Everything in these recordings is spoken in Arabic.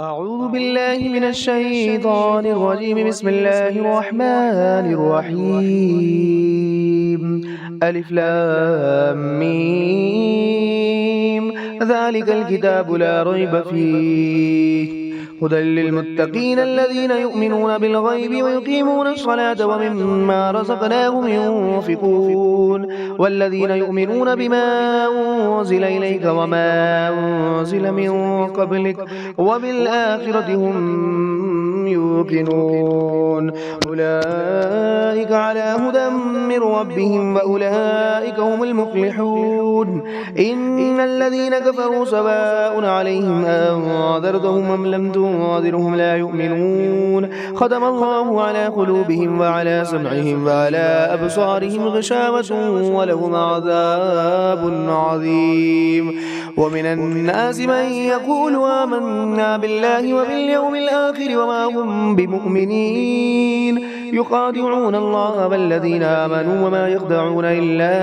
أعوذ بالله من الشيطان الرجيم. بسم الله الرحمن الرحيم. ألف لام ميم. ذلك الكتاب لا ريب فيه هدى للمتقين الذين يؤمنون بالغيب ويقيمون الصلاة ومما رزقناهم ينفقون والذين يؤمنون بما أنزل إليك وما أنزل من قبلك وبالآخرة هم يوقنون. أولئك على هدى من ربهم وأولئك هم المفلحون. إن الذين كفروا سواء عليهم أنذرتهم أم لم تنذرهم لا يؤمنون. ختم الله على قلوبهم وعلى سمعهم وعلى أبصارهم غشاوة ولهم عذاب عظيم. ومن الناس من يقول آمنا بالله وباليوم الآخر وما هم بمؤمنين يخادعون الله والذين آمنوا وما يخدعون إلا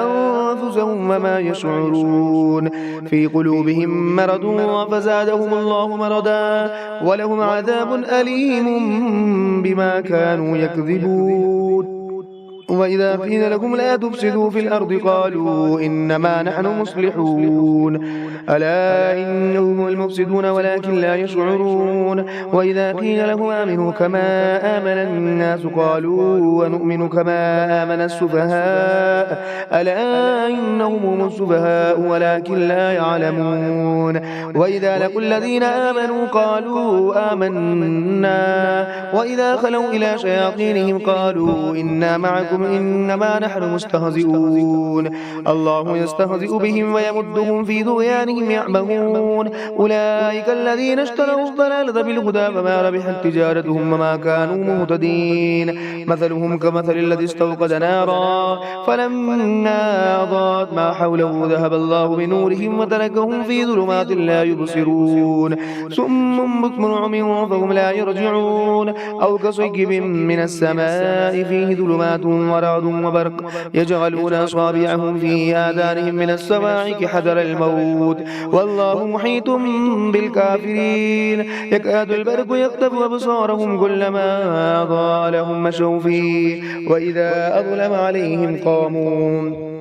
أنفسهم وما يشعرون. في قلوبهم مرض فزادهم الله مرضا ولهم عذاب أليم بما كانوا يكذبون. وإذا قيل لكم لا تفسدوا في الأرض قالوا إنما نحن مصلحون ألا إنهم المفسدون ولكن لا يشعرون. وإذا قيل لهم آمنوا كما آمن الناس قالوا ونؤمن كما آمن السفهاء ألا إنهم هم السفهاء ولكن لا يعلمون. وإذا لقوا الذين آمنوا قالوا آمنا وإذا خلوا إلى شياطينهم قالوا إنا معكم إنما نحن مستهزئون. الله يستهزئ بهم ويمدهم في طغيانهم يعمهون. أولئك الذين اشتروا الضلالة بالهدى فما ربحت تجارتهم وما كانوا مهتدين. مثلهم كمثل الذي استوقد نارا فلما أضاءت ما حوله ذهب الله بنورهم وتركهم في ظلمات لا يبصرون. صم بكم عمي فهم لا يرجعون. أو كصيب من السماء فيه ظلمات ورعد وبرق يجعلون أصابعهم في آذانهم من الصواعق حذر الموت والله محيط بالكافرين. يكاد البرق يخطف أبصارهم كلما أضاء لهم مشوا فيه وإذا أظلم عليهم قاموا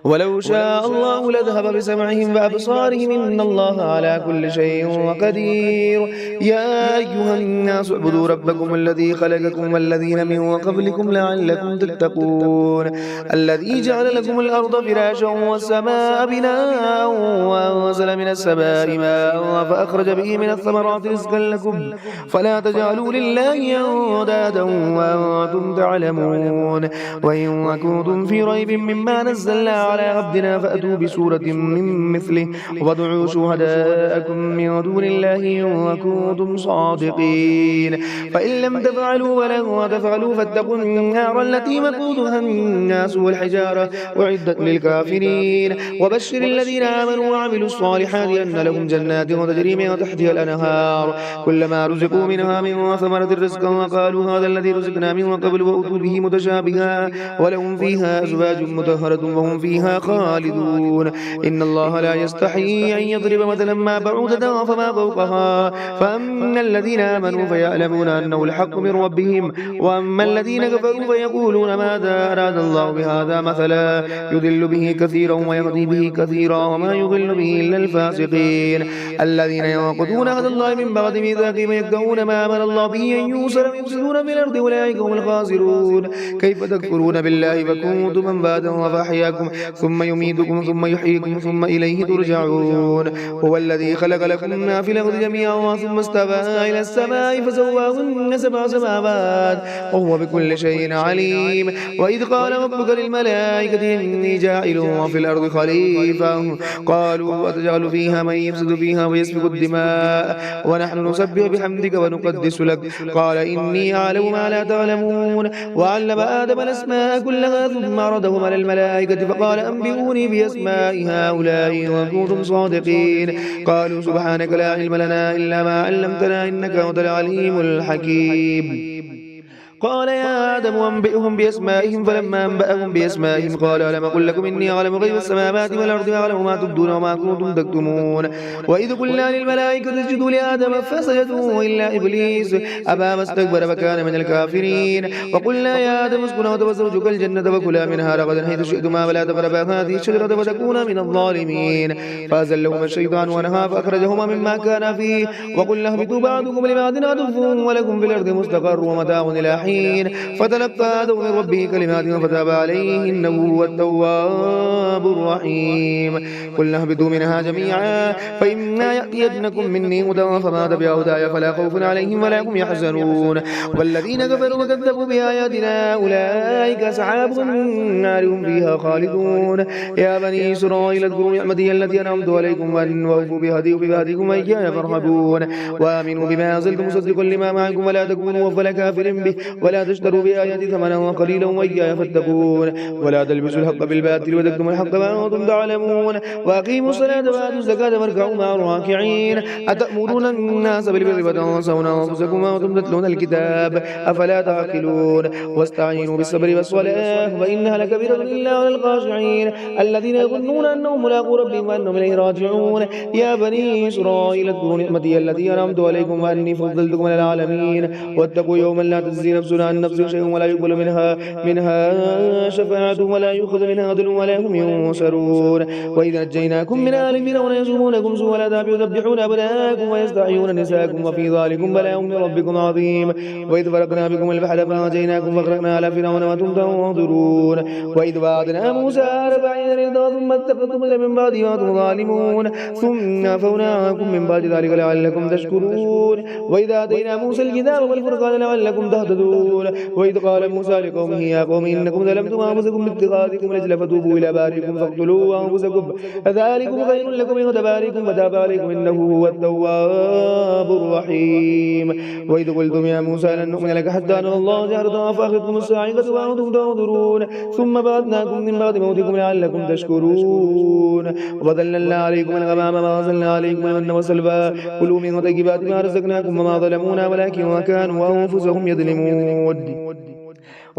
ولو شاء الله لذهب بسمعهم وأبصارهم إن الله على كل شيء قدير. يا أيها الناس اعبدوا ربكم الذي خلقكم والذين من قبلكم لعلكم تتقون. الذي جعل لكم الأرض فراشا والسماء بناء وأنزل من السماء ماء فأخرج به من الثمرات رزقا لكم فلا تجعلوا لله أندادا وأنتم تعلمون. وإن كنتم في ريب مما نزلنا على عبدنا فأتوا بسورة من مثله وادعوا شهداءكم من دون الله إن كنتم صادقين. فإن لم تفعلوا ولن تفعلوا فاتقوا النار التي وقودها الناس والحجارة أعدت للكافرين. وبشر الذين آمنوا وعملوا الصالحات أن لهم جنات تجري من تحتها الأنهار كلما رزقوا منها من ثمرة رزقا وقالوا هذا الذي رزقنا من قبل وأتوا به متشابها ولهم فيها أزواج مطهرة وهم فيها خالدون. إن الله لا يستحيي أن يضرب مثلا ما بعودة فما فوقها فأما الذين آمنوا فيعلمون أنه الحق من ربهم وأما الذين كفروا فيقولون ماذا أراد الله بهذا مثلا يضل به كثيرا ويهدي به كثيرا وما يضل به إلا الفاسقين. الذين ينقضون عهد الله من بعد ميثاقه ويكتمون ما أمر الله به أن يوصل ويفسدون في الأرض أولئك هم الخاسرون. كيف تكفرون بالله وكنتم أمواتا فأحياكم ثم يميتكم ثم يحييكم ثم إليه ترجعون. هو الذي خلق لكم ما في الأرض جميعا ثم استوى إلى السماء فسواهن سبع سماوات وهو بكل شيء عليم. وإذ قال ربك للملائكة إني جاعل في الأرض خليفة قالوا أتجعل فيها من يفسد فيها ويسفك الدماء ونحن نسبح بحمدك ونقدس لك قال إني أعلم ما لا تعلمون. وعلم آدم الأسماء كلها ثم عرضهم على الملائكة فقال أنبئوني بأسماء هؤلاء إن كنتم صادقين قالوا سبحانك لا علم لنا إلا ما علمتنا إنك أنت العليم الحكيم. قال يا آدم أنبئهم بأسمائهم فلما أنبأهم بأسمائهم قال ألم أقل لكم إني أعلم غيب السماوات والأرض وأعلم ما تبدون وما كنتم تكتمون وإذ قلنا للملائكة اسجدوا لآدم فسجدوا إلا إبليس أبى واستكبر وكان من الكافرين وقلنا يا آدم اسكن أنت وزوجك الجنة وكلا منها رغدا حيث شئتما ولا تقربا هذه الشجرة فتكونا من الظالمين فأزلهما الشيطان عنها فأخرجهما مما كان فيه وقلنا اهبطوا بعضكم لبعض عدو ولكم في الأرض مستقر ومتاع إلى حين فتلقى آدم من ربه كلمات فتاب عليه إنه هو التواب الرحيم قلنا اهبطوا منها جميعا فإما يأتينكم مني هدى فما تبعوا هداي فلا خوف عليهم ولا هم يحزنون والذين كفروا وكذبوا بآياتنا أولئك أصحاب النار هم فيها خالدون يا بني إسرائيل اذكروا نعمتي التي أنعمت عليكم وأوفوا بهدي وبهديكم إياي فارهبون وآمنوا بما أنزلت مصدقا لما معكم ولا تكونوا أول كافر به ولا تشتروا بآياتي ثمنا قليلا وإياي فاتقون ولا تلبسوا الحق بالباطل وتكتموا الحق وأنتم تعلمون وأقيموا الصلاة وآتوا الزكاة واركعوا مع الراكعين أتأمرون الناس بالبر وتنسون أنفسكم وأنتم تتلون الكتاب أفلا تعقلون واستعينوا بالصبر والصلاة وإنها لكبيرة إلا على الخاشعين الذين يظنون أنهم ملاقو ربهم وأنهم إليه راجعون يا بني إسرائيل اذكروا نعمتي التي أنعمت عليكم وأني فضلتكم على العالمين واتقوا يوما لا تجزي نفس عن نفس شيء ولا يقبل منها شفاعة ولا يؤخذ منها عدل ولا هم ينصرون وإذا نجيناكم من آل فرعون يسومونكم سوء العذاب يذبحون أبناءكم ويستحيون نساءكم وفي ذلكم بلاء من ربكم عظيم وإذ فرقنا بكم البحر فنجيناكم فأغرقنا على فرعون وأنتم تنظرون وإذ وعدنا موسى 40 ليلة ثم اتخذتم من بعد وأنتم ظالمون ثم عفونا عنكم من بعد ذلك لعلكم تشكرون وإذا آتينا موسى الكتاب والفرقان لعلكم تهتدون وإذ قال موسى لقومه يا قوم إنكم ظلمتم أنفسكم باتخاذكم العجل فتوبوا إلى بارئكم فاقتلوا أنفسكم ذلكم خير لكم عند بارئكم فتاب عليكم إنه هو التواب الرحيم وإذ قلتم يا موسى لن نؤمن لك حتى نرى الله جهرة فأخذتكم الصاعقة وأنتم تنظرون ثم بعثناكم من بعد موتكم لعلكم تشكرون وظللنا عليكم الغمام وأنزلنا عليكم المن والسلوى كلوا من طيبات ما رزقناكم وما ظلمونا ولكن كانوا أنفسهم يظلمون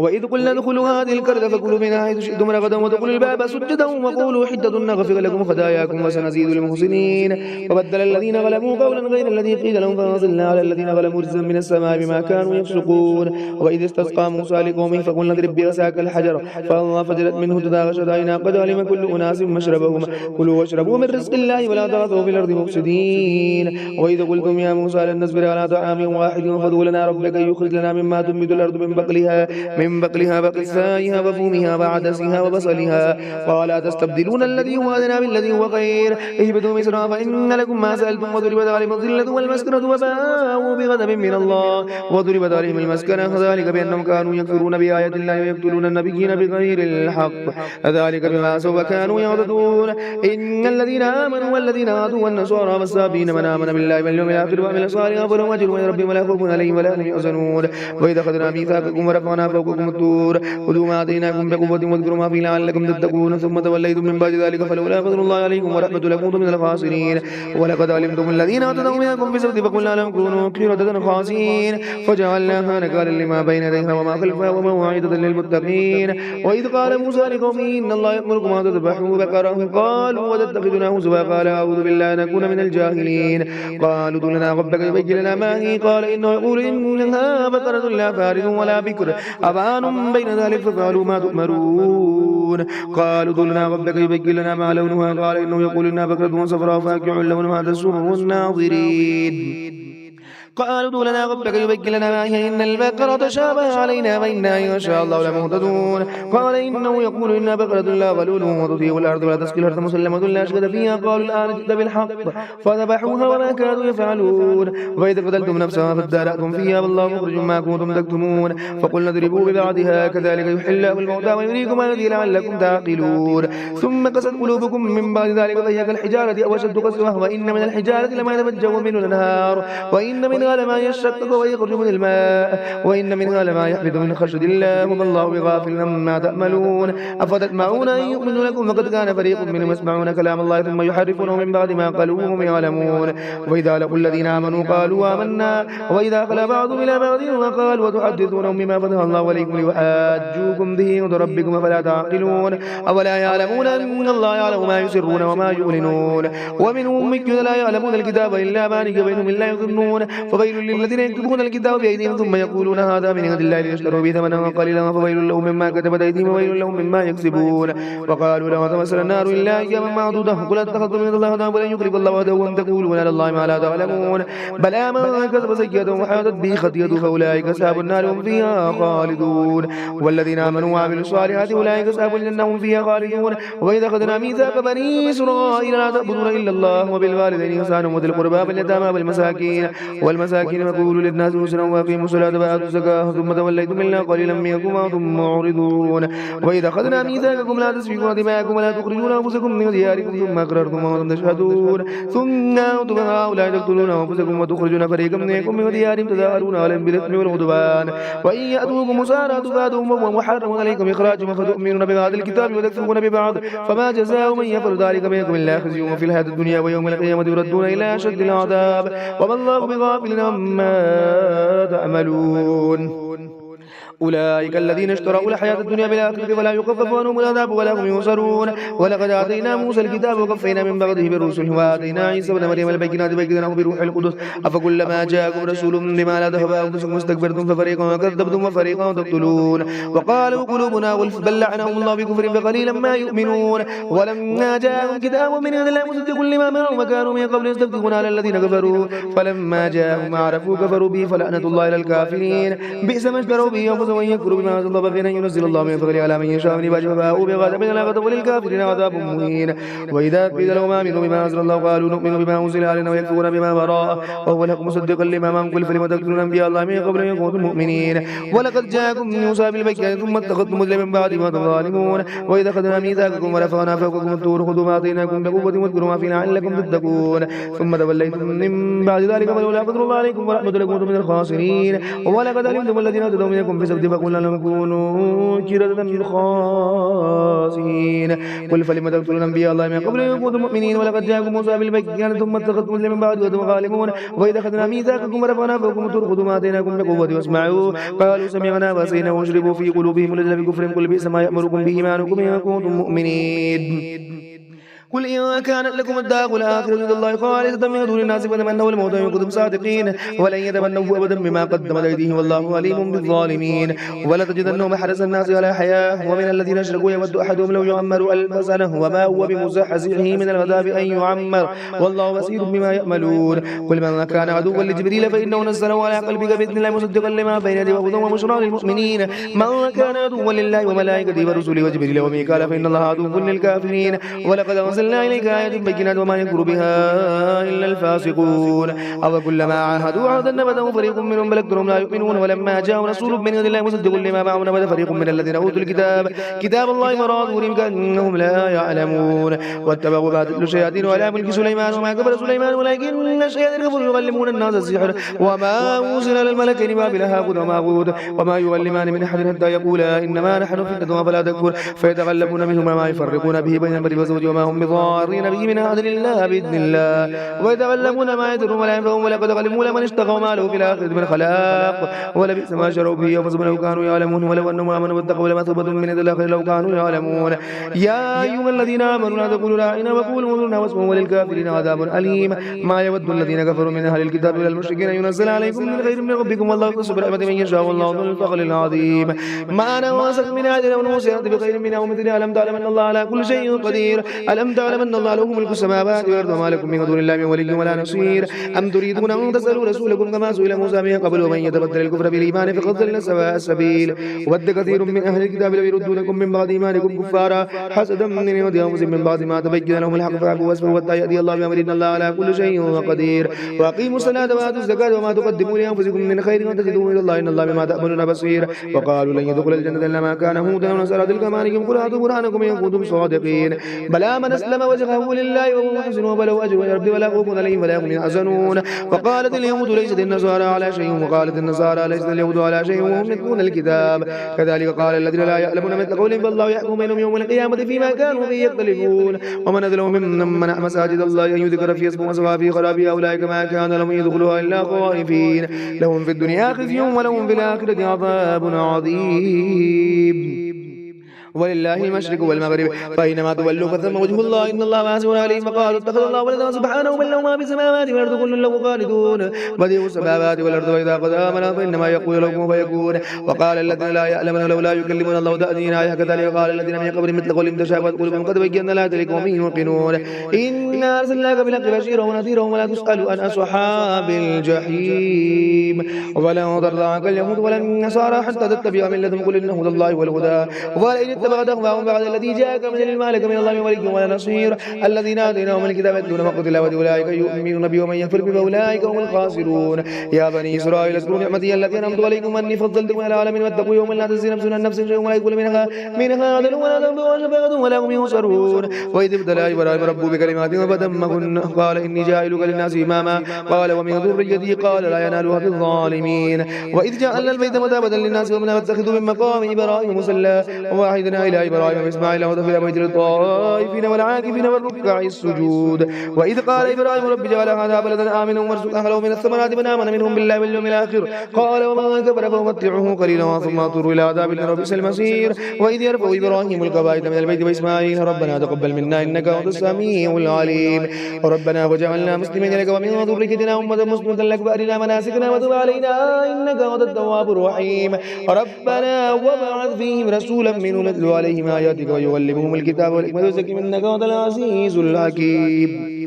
وإذ قلنا ادخلوا هذه القرية فكلوا منها حيث شئتم رغدا وادخلوا الباب سجدا وقولوا حدة نغفر لكم خطاياكم وسنزيد المحسنين وبدل الذين غلبوا قولا غير الذي قيل لهم فأنزلنا على الذين غلبوا رجزا من السماء بما كانوا يفسقون وإذ استسقى موسى لقومه فقلنا اضرب بعصاك الحجر فانفجرت منه اثنتا عشرة قد علم كل أناس مشربهم كلوا واشربوا من رزق الله ولا تعثوا في الأرض مفسدين وإذ قلتم يا موسى لن نصبر على طعام واحد فادع لنا ربك يخرج لنا مما تنبت الأرض من بقلها وقثائها وفومها وعدسها وبصلها قال أتستبدلون الذي هو أدنى بالذي هو خير اهبطوا مصرا فإن لكم ما سألتم وضربت عليهم الذلة والمسكنة وباءوا بغضب من الله وضربت عليهم المسكنة ذلك بأنهم كانوا يكفرون بآيات الله ويقتلون النبيين بغير الحق ذلك بما عصوا وكانوا يعتدون إن الذين آمنوا والذين هادوا والنصارى والصابين من آمن بالله واليوم الآخر وعمل صالحا فلهم أجر عند ربهم ولا خوف عليهم ولا هم يحزنون وإذا أخذنا ميثاقكم ورفعنا فوقكم الطور خذوا ما آتيناكم بقوة واذكروا ما فيه لعلكم تتقون ثم توليتم من بعد ذلك فلولا فضل الله عليكم ورحمته لكنتم من الخاسرين ولقد علمتم الذين اعتدوا منكم في السبت فقلنا لهم كونوا قردة خاسئين فجعلناها نكالا لما بين يديها وما خلفها وموعظة للمتقين وإذ قال موسى لقومه إن الله يأمركم أن تذبحوا بقرة قالوا وتتخذنا هزوا قال أعوذ بالله أن أكون من الجاهلين قالوا ادع لنا ربك يبين لنا ما هي قال إنه يقول إنها بقرة لا فارض ولا بكر أبان بين ذلك ففعلوا ما تؤمرون قالوا ادع لنا ربك يبين لنا ما لونها قال إنه يقول إنها بقرة صفراء فاقع لونها تسر الناظرين قالوا ادع لنا ربك يبين لنا ما هي إن البقرة تشابه علينا وإنا إن شاء الله لمهتدون قال إنه يقول إنها بقرة لا ظلول وتطيع الأرض ولا تسقي الأرض مسلمة لا أشهد فيها قالوا الآن جئت بالحق فذبحوها وما كانوا يفعلون وإذا قتلتم نفسا فادارأتم فيها والله مخرج ما كنتم تكتمون فقلنا اضربوا ببعضها كذلك يحيي الله الموتى ويريكم آياته لعلكم تعقلون ثم قست قلوبكم من بعد ذلك فهي كالحجارة أو أشد قسوة وإن من الحجارة لما يتفجر منه الأنهار وإن من منها لما يشقق ويخرج من الماء وإن منها لما يحبط من خشية الله وما الله بغافل عما تعملون أفتطمعون أن يؤمنوا لكم فقد كان فريق منهم يسمعون كلام الله ثم يحرفونه من بعد ما قالوه وهم يعلمون وإذا لقوا الذين آمنوا قالوا آمنا وإذا خلا بعضهم إلى بعض وقالوا وتحدثونهم بما فتح الله عليكم ليحاجوكم به عند ربكم فلا تعقلون أولا يعلمون أن الله يعلم ما يسرون وما يعلنون ومنهم أميون لا يعلمون الكتاب إلا أماني وبينهم لا يظنون فويل للذين يكتبون الكتاب بأيديهم ثم يقولون هذا من عند الله ليشتروا به ثمنا قليلا فويل لهم مما كتبت أيديهم وويل لهم مما يكسبون وقالوا لا تمسنا النار إلا أياما معدودة قل اتخذتم من الله ولن يخلف الله وحده وأن تقولون على الله ما لا تعلمون بلى من كسب سيئة وحاطت به خطيئته فأولئك أصحاب النار هم فيها خالدون والذين آمنوا وعملوا الصالحات أولئك أصحاب الجنة هم فيها خالدون وإذا أخذنا ميثاق بني إسرائيل لا تعبدون إلا الله وبالوالدين إحسانا وذي القربى واليتامى والمساكين وقولوا للناس حسنا وأقيموا الصلاة وآتوا الزكاة ثم توليتم إلا قليلا منكم وأنتم معرضون وإذا أخذنا ميثاقكم لا تسفكون دماءكم ولا تخرجون أنفسكم من دياركم ثم أقررتم وأنتم تشهدون ثم أنتم هؤلاء تقتلون أنفسكم وتخرجون فريقا منكم من ديارهم تظاهرون عليهم بالإثم والعدوان وإن يأتوكم مسارى تفادوهم وهو محرم عليكم إخراجهم فتؤمنون ببعض الكتاب وتكفرون ببعض فما جزاء من يفعل ذلك منكم إلا خزي في الحياة الدنيا ويوم القيامة يردون إلى أشد العذاب وما الله بغافل عما تعملون أولئك الذين اشتروا الحياة الدنيا بالآخرة ولا يخفف عنهم العذاب ولا هم ينصرون ولقد آتينا موسى الكتاب وقفينا من بعده بالرسل وآتينا عيسى ابن مريم البينات وأيدناه بروح القدس أفكلما جاءكم رسول بما لا تهوى أنفسكم استكبرتم ففريقا كذبتم وفريقا تقتلون وقالوا قلوبنا غلف بل لعنهم الله بكفر فقليلا ما يؤمنون ولما جاءهم كتاب من عند الله مصدق لما معهم وكانوا من قبل يستفتحون على الذين كفروا فلما جاءهم ما عرفوا كفروا به فلعنة الله على الكافرين بئس ما اشتروا به أنفسهم وإن يكفروا بما أنزل الله بغيا أن ينزل الله من فضله على من يشاء من عباده فباءوا بغضب لا غضب وللكافرين عذاب مهين وإذا قيل لهم آمنوا بما أنزل الله قالوا نؤمن بما أنزل علينا ويكفرون بما وراءه وهو الحق مصدقا لما معهم قل فلم تقتلون أنبياء الله من قبل أن يكونوا مؤمنين ولقد جاءكم موسى بالبينات ثم اتخذتم العجل من بعد ما أنتم ظالمون وإذا أخذنا ميثاقكم ورفعنا فوقكم الطور خذوا ما آتيناكم بقوة واذكروا ما فيه لعلكم تتقون ثم توليتم من بعد ذلك فلولا فضل الله عليكم ورحمته لكنتم من الخاسرين ولقد علمتم الذين اعتدوا منكم في السبت فقلنا لهم كونوا قردة خاسئين قل فلم تقتلون أنبياء الله من قبل أن يكونوا مؤمنين ولقد جاءكم موسى بالبينات ثم اتخذتم العجل من بعد وأنتم ظالمون وإذا أخذنا ميثاقكم ورفعنا فوقكم الطور خذوا ما آتيناكم بقوة واسمعوا قالوا سمعنا وعصينا واشربوا في قلوبهم العجل بكفرهم قل بئس ما يأمركم به إيمانكم إن كنتم مؤمنين قل إن كانت لكم الدار الآخرة عند الله خالصة من دون الناس فتمنوا الموت إن كنتم صادقين ولن يتمنوا أبدا بما قدمت أيديهم والله عليم بالظالمين ولتجدنهم أحرص الناس على حياة ومن الذين أشركوا يود أحدهم لو يعمر 1000 سنة وما هو بمزحزحه من العذاب أن يعمر والله بصير بما يعملون قل من كان عدوا لجبريل فإنه نزله على قلبك بإذن الله مصدقا لما بين يديه وهدى وبشرى للمؤمنين من كان عدوا لله وملائكته ورسله وجبريل وميكال فإن الله عدو للكافرين ولقد أنزلنا إليك آيات بينات وما يكفر بها إلا الفاسقون أو كلما عاهدوا عهدا نبذه فريق منهم بل أكثرهم لا يؤمنون ولما جاء رسول من عند الله مصدق لما معهم نبذ فريق من الذين أوتوا الكتاب كتاب الله وراء ظهورهم كأنهم لا يعلمون واتبعوا ما تتلو الشياطين على ملك سليمان وما كفر سليمان ولكن الشياطين كفروا يعلمون الناس السحر وما أنزل على الملكين بابل هاروت وماروت وما يعلمان من أحد حتى يقولا إنما نحن فتنة فلا تكفر فيتغلبون منهما ما يفرقون به بين المرء وزوجه وما هم بضارين به من أحد إلا بإذن الله ويتغلبون ما يضرهم ولا ينفعهم ولقد علموا لمن اشتقوا ما له في الآخرة من خلاق ولبئس ما شروا به أنفسهم لو كانوا يعلمون ولو أنهم آمنوا واتقوا لمثوبة من عند الله لو كانوا يعلمون يا أيها الذين آمنوا لا تقولوا راعنا وقولوا انظرنا واسمعوا وللكافرين عذاب أليم ما يود الذين كفروا من أهل الكتاب ولا المشركين أن ينزل عليكم من خير من ربكم والله يختص برحمة من يشاء والله ذو الفضل العظيم ما ننسخ من آية أو ننسخ بخير منها ومثلها ألم تعلم أن الله على كل شيء قدير ألم تعلم أن الله له ملك السماوات والأرض وما لكم من دون الله من ولي ولا نصير أم تريدون أن تسألوا رسولكم كما سئل موسى من قبل ومن يتبدل الكفر بالإيمان فقد ضل سواء السبيل ود كثير من أهل الكتاب لو يردونكم من بعد إيمانكم كفارا حسدا من عند أنفسهم من بعد ما تبين لهم الحق فاعفوا واصفحوا حتى يأتي الله بأمر إن الله على كل شيء قدير وأقيموا الصلاة وآتوا الزكاة وما تقدموا لأنفسكم من خير تجدوه إلى الله إن الله بما تعملون بصير وقالوا لن يدخل الجنة إلا ما كان هودا ونصارى تلك أمانيهم قل هاتوا برهانكم إن كنتم صادقين بلى من أسلم أسلم وجهه لله وهو محسن وله أجر عند ربه ولا خوف عليهم ولا هم يحزنون. وقالت اليهود ليست النصارى على شيء وقالت النصارى ليست اليهود على شيء وهم يتلون الكتاب كذلك قال الذين لا يعلمون مثل قولهم فالله يحكم بينهم يوم القيامة فيما كانوا فيه يختلفون. ومن أظلم ممن منع مساجد الله أن يذكر في اسمه وسعى في خرابها أولئك ما كان لهم يدخلوها إلا خائفين لهم في الدنيا خزي ولهم في الآخرة عذاب عظيم. ولله المشرق والمغرب فأينما تولوا فثم وجه الله إن الله واسع عليم. فقالوا اتخذ الله ولدا سبحانه بل له ما في السماوات والأرض كل له قانتون بديع السماوات والأرض وإذا قضى أمرا فإنما يقول له كن فيكون. وقال الذين لا يعلمون لولا يكلمون الله تأتينا آية كذلك قال الذين من قبلهم مثل قولهم تشابهت قلوبهم قد بينا الآيات لقوم يوقنون. إنا أرسلناك بالحق بشيرا ونذيرا ولا تسأل عن أصحاب الجحيم. ولن ترضى عنك اليهود ولا النصارى حتى تتبع ملتهم قل إن هدى الله والهدى. وقال إن اتبعت أهواءهم بعد الذي جاءك من المالك من الله ولي ولا نصير. الذين آتيناهم الكتاب يتلون حق تلاوته أولئك يؤمنون به ومن يكفر به فأولئك هم الخاسرون. يا بني إسرائيل اذكروا نعمتي التي أنعمت عليكم أني فضلتكم على العالمين واتقوا يوما لا تجزي نفس عن نفس شيئا ولا يقبل منها عدل ولا ذنب ولا شفاعة ولا هم ينصرون. وإذ ابتلى إبراهيم ربه بكلمات فأتمهن قال إني جاعلك للناس إماما قال ومن ذريتي قال لا ينال عهد الظالمين. وإذ جعلنا البيت مثابة للناس ومن اتخذوا من مقام إبراهيم مصلى وواحدنا إلى إبراهيم وإسماعيل وتفيا بيت للطائفين والعاكفين والركع السجود. وإذ قال إبراهيم رب اجعل هذا بلدا آمنا وارزق أهله من الثمرات من آمن منهم بالله واليوم الآخر قال ومن كفر فأمتعه قليلا ثم أضطر إلى عذاب النار وبئس المصير. وإذ يرفع إبراهيم القواعد من البيت وإسماعيل ربنا تقبل منا إنك أنت السميع العليم. ربنا وجعلنا مسلمين لك ومن ذريتنا أمة مسلمة لك وأرنا مناسكنا وتب علينا إنك أنت التواب الرحيم. ربنا وابعث فيهم رسولا منهم يتلو عليهم آياتك ويعلمهم الكتاب والحكمة ويزكيهم إنك أنت العزيز الحكيم.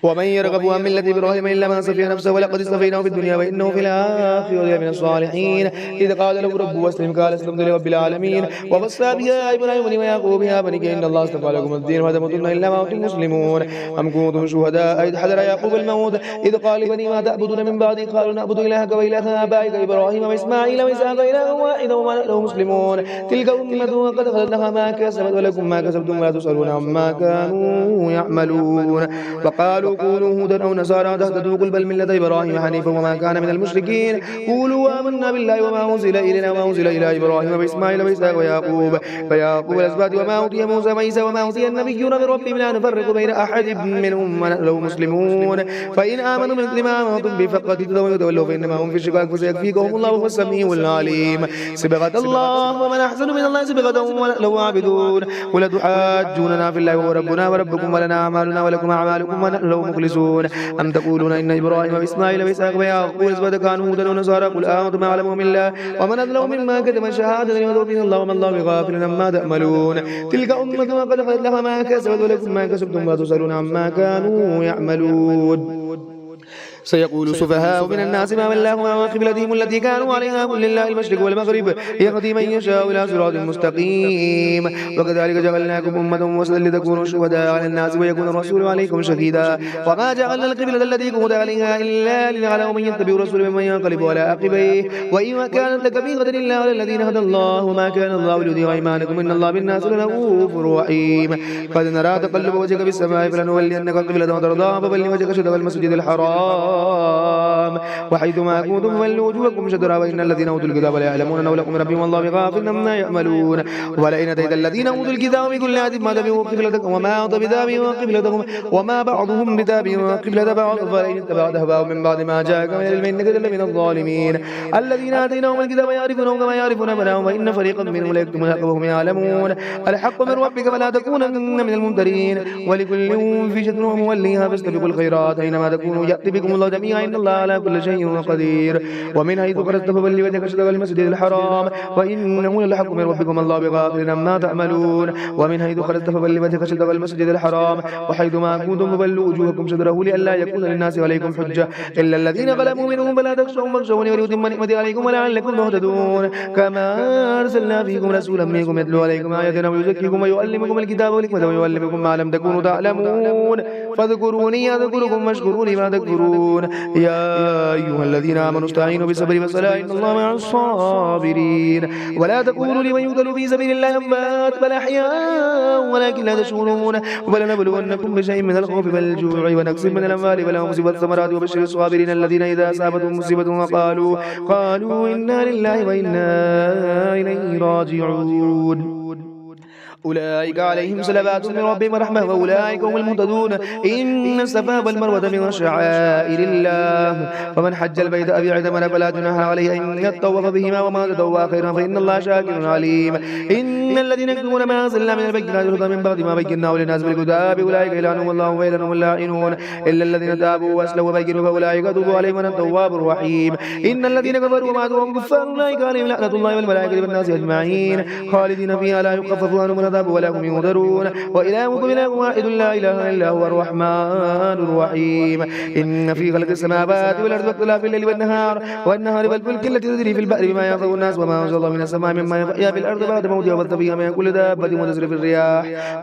ومن يرغب عن ملة إبراهيم إلا من سفه نفسه ولقد اصطفيناه في الدنيا وإنه في الآخرة من الصالحين. إذ قال له ربه أسلم قال أسلمت لرب العالمين. ووصى بها إبراهيم ويعقوب يا بني إن الله اصطفى لكم الدين ولا تموتن إلا وأنتم مسلمون. أم كنتم شهداء إذ حضر يعقوب الموت إذ قال لبنيه ما تعبدون من بعدي قالوا نعبد إلهك وإله آبائك إبراهيم وإسماعيل وإسحاق إلها واحدا وما نحن مسلمون. تلك أمة قد خلت لها ما كسبت ولكم ما كسبتم ولا تسألون عما كانوا يعملون. وقالوا قولوا هودا أو نصارى تهتدوا قل بل ملة إبراهيم حنيفا وما كان من المشركين. قولوا آمنا بالله وما أنزل إلينا وما أنزل إلى إبراهيم وإسماعيل وإسحاق ويعقوب الأسباط وما أوتي موسى وعيسى وما أوتي النبيون من ربهم لا نفرق بين أحد منهم ونحن له مسلمون. فإن آمنوا بمثل ما آمنتم به فقد اهتدوا وتولوا فإنما هم في الشقاق فسيكفيكهم الله وهو السميع العليم. صبغة الله ومن أحسن من الله صبغة ونحن عابدون. قل تحاجوننا في الله وهو ربنا وربكم ولنا أعمالنا ولكم أعمالكم ونحن له مخلصون. أم تقولون إن إبراهيم وإسماعيل وإسحاق ويعقوب والأسباط كانوا هودا ونصارى قل آمنت ما أعلمهم إلا ومن أظلم ممن كتم شهادة يدعو به الله وما الله بغافل عما تعملون. تلك أمة قد خلت لها ما كسبت ولكم ما كسبتم ولا تسألون عما كانوا يعملون. سيقول السفهاء من الناس ما ولاهم عن قبلتهم التي كانوا عليها قل لله المشرق والمغرب يهدي من يشاء إلى صراط مستقيم. وكذلك جعلناكم أمة وسطا لتكونوا شهداء على الناس ويكون الرسول عليكم شهيدا. وما جعلنا القبلة التي كنت عليها إلا لنعلم من يتبع الرسول ممن ينقلب على عقبيه وإن كانت لكبيرة إلا على الذين هدى الله وما كان الله ليضيع إيمانكم إن الله بالناس لرؤوف رحيم. قد نرى تقلب وجهك في السماء فلنولينك قبلة ترضاها فول وجهك شطر المسجد الحرام وحيثما كنتم فولوا وجوهكم شطرا وإن الذين أوتوا الكتاب لا يعلمون أنه لكم ربهم والله بغافل عما يعملون. ولئن أتيت الذين أوتوا الكتاب بكل آية ما تبعوا قبلتكم وما أنت بتابع قبلتهم وما بعضهم بتابع قبلة بعض فلئن اتبعت أهواءهم من بعد ما جاءك من العلم إنك لمن الظالمين. الذين آتيناهم الكتاب يعرفونه كما يعرفون أبناءهم وإن فريقا منهم ليكتمون الحق وهم يعلمون. الحق من ربك فلا تكونن من الممترين ولكل وجهة موليها فاستبقوا الخيرات أينما تكونوا يأتي بكم الله جميعا إن الله على كل شيء قدير. ومن حيث خرجت فول وجهك شطر المسجد الحرام وإنه للحق من ربكم الله بغافل عما تعملون. ومن حيث خرجت فول وجهك شطر المسجد الحرام وحيثما كنتم فولوا وجوهكم شطره لئلا يكون للناس عليكم حجة إلا الذين ظلموا منهم فلا تخشوهم واخشوني ولأتم نعمتي عليكم ولعلكم تهتدون. كما أرسلنا فيكم رسولا منكم يتلو عليكم آياتنا ويزكيكم ويعلمكم الكتاب والحكمة ويعلمكم ما لم تكونوا تعلمون. فاذكروني أذكركم واشكروا لي ما تكفرون. يا أيها الذين آمنوا استعينوا بالصبر والصلاة إن الله مع الصابرين. ولا تقولوا لمن يقتل في سبيل الله أموات بل أحياء ولكن لا تشعرون. ولنبلونكم بشيء من الخوف والجوع ونقص من الأموال والأنفس والثمرات وبشر الصابرين الذين إذا أصابتهم مصيبة قالوا إنا لله وإنا إليه راجعون. أولئك عليهم صلوات من ربهم ورحمة وأولئك هم المهتدون. إن الصفا والمروة من شعائر الله فمن حج البيت أو اعتمر فلا جناح عليه أن يطوف بهما وما تطوع خيرا فإن الله شاكر عليم. إن الذين يكتمون ما أنزلنا من البينات والهدى من بعد ما بيناه للناس بالكتاب أولئك يلعنهم الله ويلعنهم اللاعنون إلا الذين تابوا وأصلحوا وبينوا فأولئك أتوب عليهم وأنا التواب الرحيم. إن الذين كفروا وماتوا وهم كفار أولئك عليهم لعنة الله والملائكة والناس أجمعين خالدين فيها لا يخفف عنهم العذاب ولا هم ينظرون. وإلهكم إله واحد لا إله إلا هو الرحمن الرحيم. إن في خلق السماوات والأرض واختلاف الليل والنهار والفلك التي تجري في البحر بما ينفع الناس وما أنزل الله من السماء مما يحيي بالأرض بعد موتها وبث فيها من كل دابة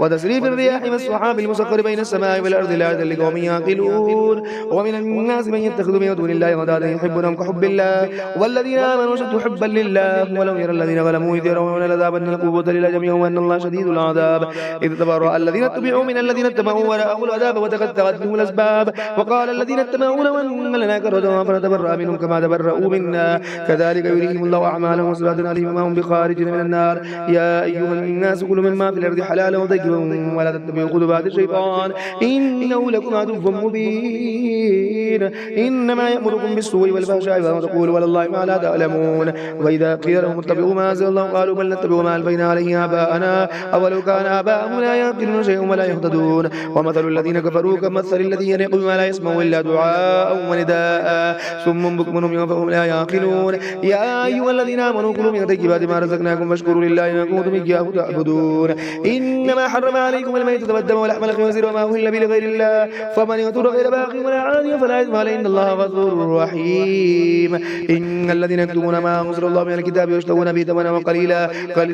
وتصريف الرياح والسحاب المسخر بين السماء والأرض لآيات لقوم يعقلون. ومن الناس من يتخذ من دون الله أندادا يحبونهم كحب الله والذين آمنوا أشد حبا لله ولو يرى الذين ظلموا إذ يرون العذاب أن القوة لله جميعا وأن الله شديد العذاب. إذ تبرأ الذين اتبعوا من الذين اتبعوا ورأوا العذاب وتقطعت بهم الأسباب وقال الذين اتبعوا لو أن لنا كرة فنتبرأ منهم كما تبرأوا منا كذلك يريهم الله أعمالهم وسلات عليهم ما هم بخارجين من النار. يا أيها الناس كلوا مما في الأرض حلالا طيبا ولا تتبعوا خطوات الشيطان إنه لكم عدو مبين. إنما يأمركم بالسوء والفحشاء وأن تقولوا على الله ما لا تعلمون. وإذا قيل لهم اتبعوا ما أنزل الله قالوا بل نتبع ما ألفينا عليه آباءنا أولو كان آباءهم لا يعقلون شيئا ولا يهتدون. ومثل الذين كفروا كمثل الذي ينعق بما لا يسمع إلا دعاء ونداء ثم بكم عمي فهم لا يعقلون. يا أيها الذين آمنوا كلوا من طيبات ما رزقناكم واشكروا لله إن كنتم إياه تعبدون. إنما حرم عليكم الميتة والدم ولحم الخنزير وما أهل به لغير الله فمن اضطر غير باغ ولا عاد فلا إثم عليه إن الله غفور رحيم. إن الذين يكتمون ما أنزل الله من الكتاب ويشترون به ثمنا قليلا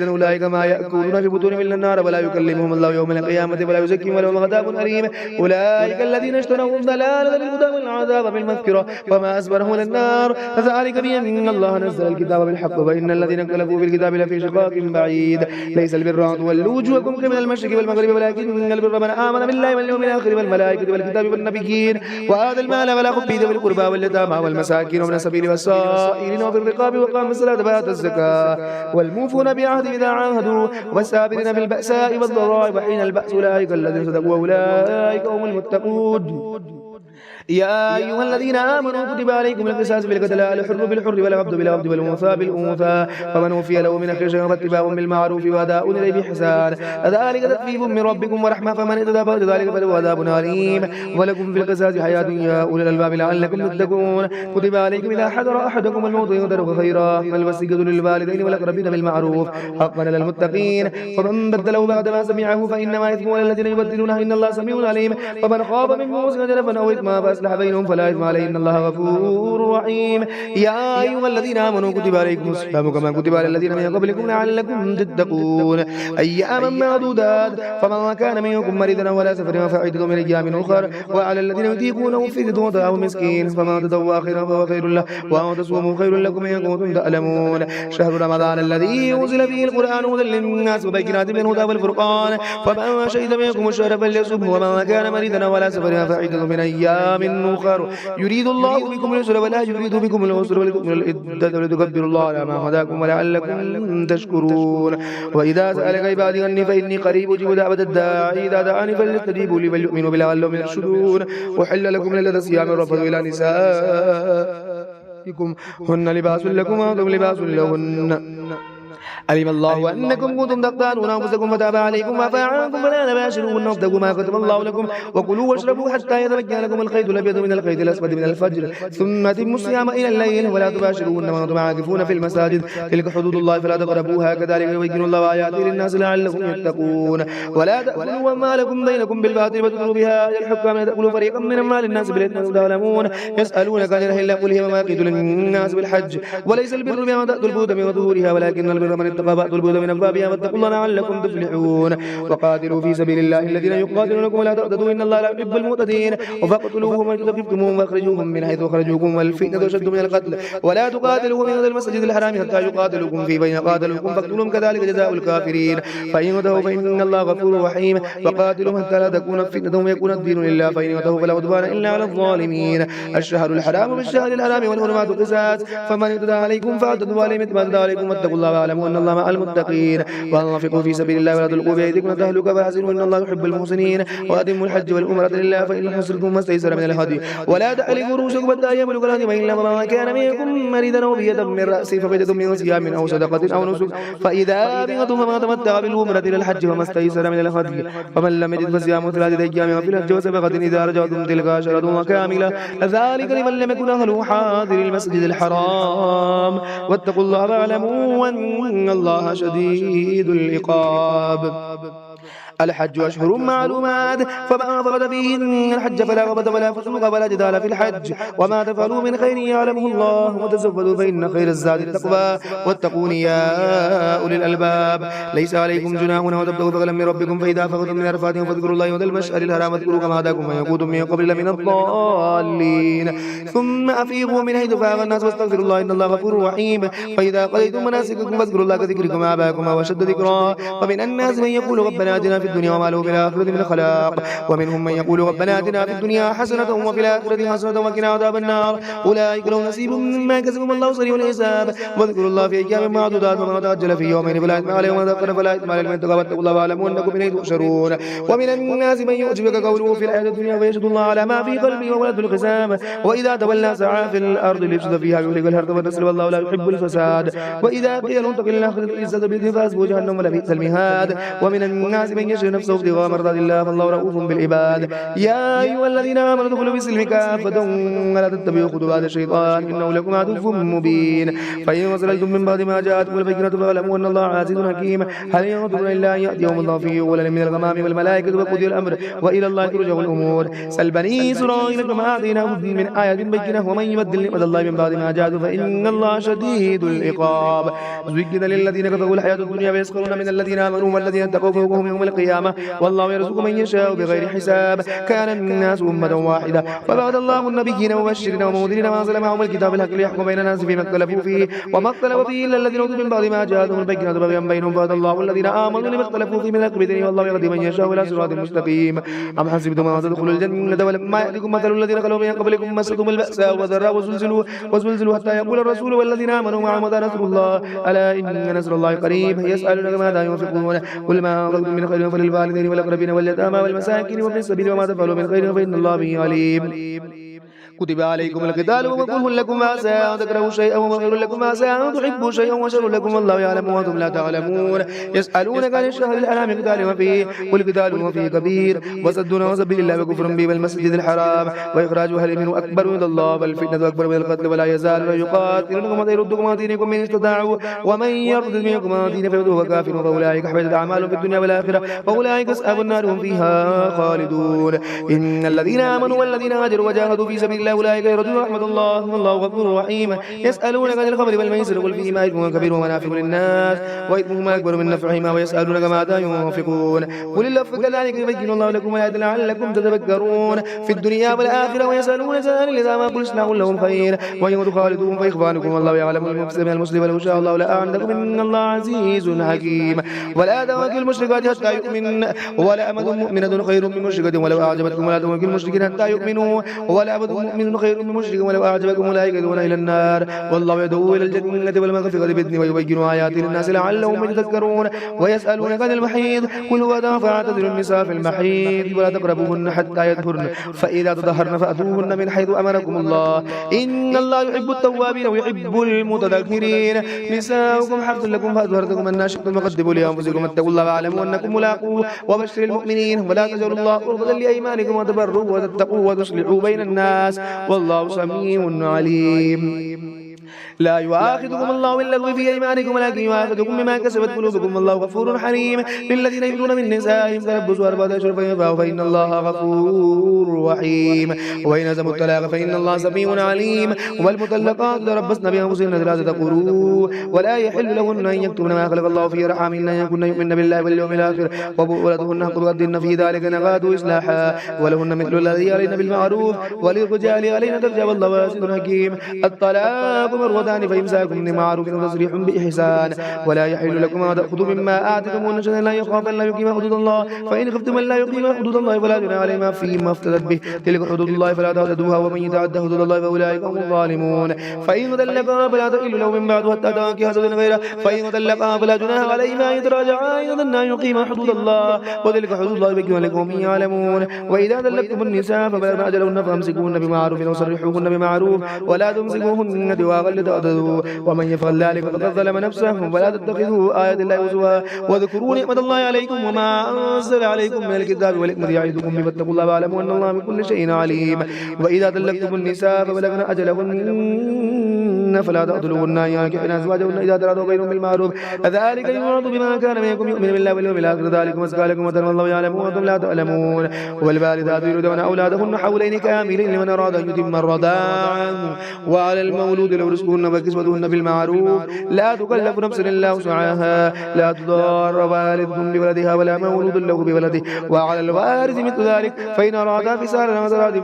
أولئك ما يأكلون في بطونهم إلا النار ولا يكلمهم الله يوم القيامة ولا يزكيهم ولهم عذاب أليم. أولئك الذين اشتروا الضلالة بالهدى والعذاب بالمغفرة وما أصبرهم على النار ذلك بأن الله نزل الكتاب بالحق وإن الذين اختلفوا في الكتاب لفي شقاق بعيد. ليس البر أن تولوا وجوهكم قبل المشرق والمغرب ولكن البر من آمن بالله واليوم الآخر والملائكة والكتاب والنبيين وآتى المال ولا خبث ذوي القربى واليتامى والمساكين ومن السبيل والسائلين وفي الرقاب وقام الصلاة وآتى الزكاة والموفون بعهد إذا عاهدوا والصابرين في البأساء والضراء وحين البأس أولئك الذين صدقوا وأولئك هم المتقون. يا أيها الذين آمنوا كتب عليكم القصاص بالقتل الحر بالحر والعبد بالعبد والأنثى بالأنثى فمن أوفي له من أخيه شيئا فاتباع بالمعروف وأداء إليه بإحسان ذلك تخفيف من ربكم ورحمة فمن اهتدى بعد ذلك فله عذاب أليم. ولكم في القصاص حياة يا أولي الألباب لعلكم تتقون. كتب عليكم إذا حضر أحدكم الموت إن ترك خيرا فالوصية للوالدين والأقربين بالمعروف حقا للمتقين فمن بدله بعد ما سمعه فإنما إثم على الذين يبدلونه إن الله سميع عليم. فمن خاف من موسى جنفا أو إثما أصلح بينهم فلا إثم عليه إن الله غفور رحيم. يا أيها الذين آمنوا كتب عليكم الصيام كما كتب على الذين من قبلكم لعلكم تتقون أياما معدودات فمن كان منكم مريضا ولا سفر فعدة من أيام أخر وعلى الذين يطيقونه فدية طعام مسكين فمن تطوع خيرا فهو خير له وأن تصوموا خير لكم إن كنتم تعلمون. شهر رمضان الذي أنزل فيه القرآن هدى للناس وبينات من الهدى والفرقان فمن شهد منكم الشهر فليصمه ومن كان مريضا ولا سفر فعدة من أيام أخر يريد الله بكم اليسر ولا يريد بكم العسر ولتكملوا العدة ولتكبروا الله على ما هداكم ولعلكم تشكرون. وإذا سألك عبادي عني فإني قريب أجيب دعوة الداعي إذا دعاني فليستجيبوا لي وليؤمنوا بي لعلهم يرشدون. وحل لكم ليلة الصيام الرفث إلى نسائكم هن لباس لكم وأنتم لباس لهن علم الله أنكم كنتم تختارون أنفسكم فتاب عليكم وعفى عنكم فلا تباشروهن وابتغوا ما كتب الله لكم وكلوا واشربوا حتى يتبين لكم الخيط الأبيض من الخيط الأسود من الفجر ثم أتموا الصيام إلى الليل ولا تباشروهن وأنتم عاكفون في المساجد تلك حدود الله فلا تقربوها كذلك يبين الله آياته للناس لعلهم يتقون. ولا تأكلوا أموالكم بينكم بالباطل وتدلوا بها إلى الحكام لتأكلوا فريقا من أموال الناس بالإثم وأنتم تعلمون. يسألونك عن الأهلة قل هي مواقيت للناس بالحج وليس البر بما تأتوا البيوت من ظهورها ولكن البر من اتقى فأتوا البيوت من أبوابها واتقوا الله لعلكم تفلحون وقاتلوا في سبيل الله الذين يقاتلونكم ولا تعتدوا إن الله لا يحب المعتدين وفاقتلوهم وإن ثقفتموهم وأخرجوهم من حيث أخرجوكم والفتنة أشد من القتل ولا تقاتلوهم عند المسجد الحرام حتى يقاتلوكم فيه فإن قاتلوكم فاقتلوهم كذلك جزاء الكافرين فإن انتهوا فإن الله غفور رحيم وقاتلوهم حتى لا تكون فتنة ويكون الدين لله فإن انتهوا فلا عدوان إلا على الظالمين الشهر الحرام بالشهر الحرام والحرمات قصاص فمن اعتدى عليكم فاعتدوا عليه مثل ما اعتدى عليكم واتقوا الله واعلموا أن الله مع المتقين وأنفقوا في سبيل الله ولا تلقوا بأيديكم تهلكوا فاحسنوا إن الله يحب المحسنين وأتموا الحج والعمرة لله فإن حصرتم ما استيسر من الهدي ولا تحلقوا رؤوسكم حتى يبلغ الهدي إلا من كان منكم مريضا أو بيدا من رأسه ففدية من صيام أو صدقة أو نسك فإذا أمنتم فما تمتع بالعمرة إلى الحج فما استيسر من الهدي فمن لم يجد فصيام 3 أيام في الحج وسبقة إذا رجعتم تلك عشرة كاملة ذلك لمن لم يكن أهله حاضر المسجد الحرام واتقوا الله واعلموا أن الله شديد العقاب الحج أشهر معلومات فمن فرد فيهن الحج فلا رفث ولا فسوق ولا جدال في الحج وما تفعلوا من خير يعلمه الله وتزودوا فإن خير الزاد التقوى واتقون يا أولي الألباب ليس عليكم جناح وتبتغوا فضلا من ربكم فإذا أفضتم من عرفات فاذكروا الله عند المشعر الحرام واذكروا كما هداكم ويقودكم من قبل من الضالين ثم أفيضوا من حيث فاض الناس واستغفروا الله إن الله غفور رحيم فإذا قضيتم مناسككم فاذكروا الله كذكركم آباءكم وأشد ذكرا ومن الناس من يقول ربنا آتنا في الدنيا وما له في الآخرة من خلاق ومنهم من يقول ربنا آتنا في الدنيا حسنة وفي الآخرة حسنة وقنا عذاب النار أولئك لهم نصيب مما كسبوا والله سريع الحساب واذكروا الله في أيام معدودات ومن تعجل في يومين فلا إثم عليه ومن تأخر فلا إثم عليه لمن اتقى واتقوا الله واعلموا أنكم إليه تحشرون ومن الناس من يعجبك قوله في الحياة الدنيا ويشهد الله على ما في قلبه وولد الخصام وإذا تولى سعى في الأرض ليفسد فيها يهلك الحرث والنسل والله لا يحب الفساد وإذا قيل لهم اتقوا الله أخرجت العزة بالإثم فحسبه جهنم ولبئس المهاد ومن الناس من يشري نفسه ابتغاء مرضات الله فالله رؤوف بالعباد يا أيها الذين آمنوا ادخلوا في السلم كافة ولا تتبعوا خطوات الشيطان إنه لكم عدو مبين فإن وصلتم من بعد ما جاءتكم البينة فاعلموا أن الله عزيز حكيم هل ينظرون إلا أن يأتيهم الله في غلل من الغمام والملائكة وقضي الأمر وإلى الله ترجع الأمور سل بني إسرائيل كما آتيناهم من آية بينة ومن يبدل نعمة الله من بعد ما جاءته فإن الله شديد العقاب زين للذين كفروا الحياة الدنيا ويسخرون من الذين آمنوا والذين اتقوا فوقهم يوم القيامة والله يرزق من يشاء بغير حساب كان الناس أمة واحدة فبعث الله النبيين مبشرين ومنذرين وأنزل معهم الكتاب بالحق ليحكم بين الناس فيما اختلفوا فيه وما اختلف فيه إلا الذين أوتوا من بعد ما جاءتهم البينات بغيا بينهم فهدى الله الذين آمنوا لما اختلفوا فيه من الحق بإذنه والله يهدي من يشاء إلى صراط مستقيم أم حسبتم أن تدخلوا الجنة ولما يأتكم مثل الذين خلوا من قبلكم مستهم البأساء والضراء وزلزلوا حتى يقول الرسول والذين آمنوا معه متى نصر الله ألا إن نصر الله قريب يسألونك ماذا ينفقون قل ما أنفقتم من خير فللوالدين والأقربين واليتامى والمساكين وفي السبيل وما تفعلوا من خير فإن الله به عليم كتب عليكم القتال وكره لكم عسى أن تكرهوا شيئا وخير لكم عسى أن تحبوا شيئا وشر لكم والله يعلم وأنتم لا تعلمون يسألونك عن الشهر الحرام قتال فيه قل قتال فيه كبير وصد عن سبيل الله وكفر به والمسجد الحرام وإخراج أهل منه أكبر عند الله والفتنة أكبر من القتل ولا يزال يقاتلونكم حتى يردوكم عن دينكم من استطاعوا ومن يرتد منكم عن دينه فيموت كافر فأولئك حبطت أعمالهم في الدنيا والآخرة وأولئك أصحاب النار هم فيها خالدون إن الذين آمنوا والذين هاجروا وجاهدوا في سبيل الله أولئك يرجون رحمة الله والله غفور رحيم يسألونك عن الخمر والميسر قل فيهما إثم كبير ومنافع للناس وإثمهما أكبر من نفعهما ويسألونك ماذا ينفقون قل العفو كذلك يبين الله لكم آيات لعلكم تتفكرون في الدنيا والآخرة ويسألونك عن الإذا قل إصلاح لهم خير وإن خالدون فإخوانكم والله يعلم المفسد من المسلم ولو شاء الله لأعنتكم إن الله عزيز حكيم ولا تنكحوا المشركات حتى يؤمن ولا أمة مؤمنة خير من مشركة ولو أعجبتكم ولا تنكحوا المشركين حتى يؤمنوا ولا أمة مؤمن خير من مشرك ولو أعجبكم أولئك يدعون إلى النار والله يدعو إلى الجنة والمغفرة بإذنه ويبين آياته للناس لعلهم يتذكرون ويسألونك عن المحيض قل هو أذى فاعتزلوا النساء في المحيض ولا تقربوهن حتى يطهرن فإذا تطهرن فأتوهن من حيث أمركم الله إن الله يحب التوابين ويحب المتذكرين نساؤكم حرث لكم فأتوا حرثكم أن شئتم وقدموا لأنفسكم اتقوا الله واعلموا أنكم ملاقوه وبشر المؤمنين ولا تجعلوا الله عرضة لأيمانكم وتبروا وتتقوا وتصلحوا بين الناس والله سميع عليم لا يؤاخذكم الله باللغو في أيمانكم ولكن يؤاخذكم بما كسبت قلوبكم والله غفور حليم. للذين يؤمنون من نسائهم تربصوا 4 أشهر فإن الله غفور رحيم. وإن عزموا الطلاق فإن الله سميع عليم. والمطلقات تربصن بأنفسهن 3 قروء ولا يحل لهن أن يكتمن ما خلق الله في أرحامهن إن يكن يؤمن بالله واليوم الآخر وبؤولتهن حق الدين في ذلك نغادوا إصلاحا ولهن مثل الذي علينا بالمعروف وللرجال علينا درجة والله واسع حكيم. الطلاق مرتان فإمساكم بمعروف وتسريح بإحسان ولا يحل لكم أن تأخذوا مما آتيتموهن شيئا لا يخاف أن لا يقيم حدود الله فإن خفتم أن لا يقيم حدود الله فلا جناح عليهما فيما افتدت به تلك حدود الله فلا تعتدوها ومن يتعد حدود الله فأولئك هم الظالمون. فإن طلقها فلا تحل له من بعد حتى تنكح زوجا غيره فإن طلقها فلا جناح عليهما أن يتراجعا إن ظنا أن يقيما حدود الله وتلك حدود الله يبين لقوم يعلمون. وإذا طلقتم النساء فبلغن أجلهن فأمسكوهن بمعروف وسرحوهن بمعروف ولا تمسكوهن ضرارا لتعتدوا ومن يفعل ذلك فقد ظلم نفسه ولا تتخذوا آيات الله هزوا واذكروا نعمة الله عليكم وما أنزل عليكم من الكتاب والحكمة يعظكم به واتقوا الله واعلموا أن الله بكل شيء عليم. وإذا طلقتم النساء فبلغن أجلهن فلا تقتلوهن أن ينكحن أزواجهن إذا تراضوا بينهم بالمعروف ذلك يوعظ بما كان منكم يؤمن بالله واليوم الآخر ذلكم أزكى لكم وتقوا الله يعلم وأنتم لا تعلمون. والوالدات يرضعن أولادهن حولين كاملين لمن أراد أن يتم الرضاعة وعلى المولود له رزقهن وكسوتهن بالمعروف لا تكلف نفس إلا وسعها لا تضار والدة بولدها ولا مولود له بولده وعلى الوارث مثل ذلك فإن أرادا فصالا وتراض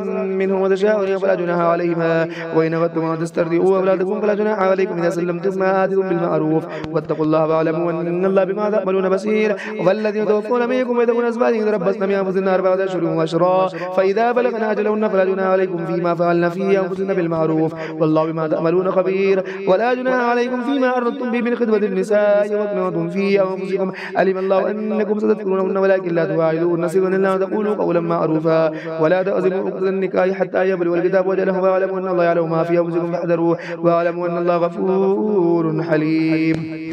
منه وتشاؤم فلا جناح عليهما وإن أردتم أن تسترضعوا أولادكم فلا جناح عليكم إذا سلمتم ما آتيتم بالمعروف واتقوا الله واعلموا أن الله بما تعملون بصير. والذين توفون منكم ويذرون أزواجا يتربصن بأنفسهن 4 أشهر وعشرا فإذا بلغن أجلهن فلا جناح عليكم فيما فعلن في أنفسهن بالمعروف والله بما تعملون خبير. ولا جناح عليكم فيما أردتم به من خطبة النساء وأكننتم في أنفسكم علم الله أنكم ستذكرونهن ولكن لا تواعدوهن سرا إلا أن تقولوا قولا معروفا ولا تعزموا عقدة النكاح حتى يبلغ الكتاب أجله واعلموا أن الله يعلم ما في أنفسكم فاحذروه واعلموا أن الله غفور حليم.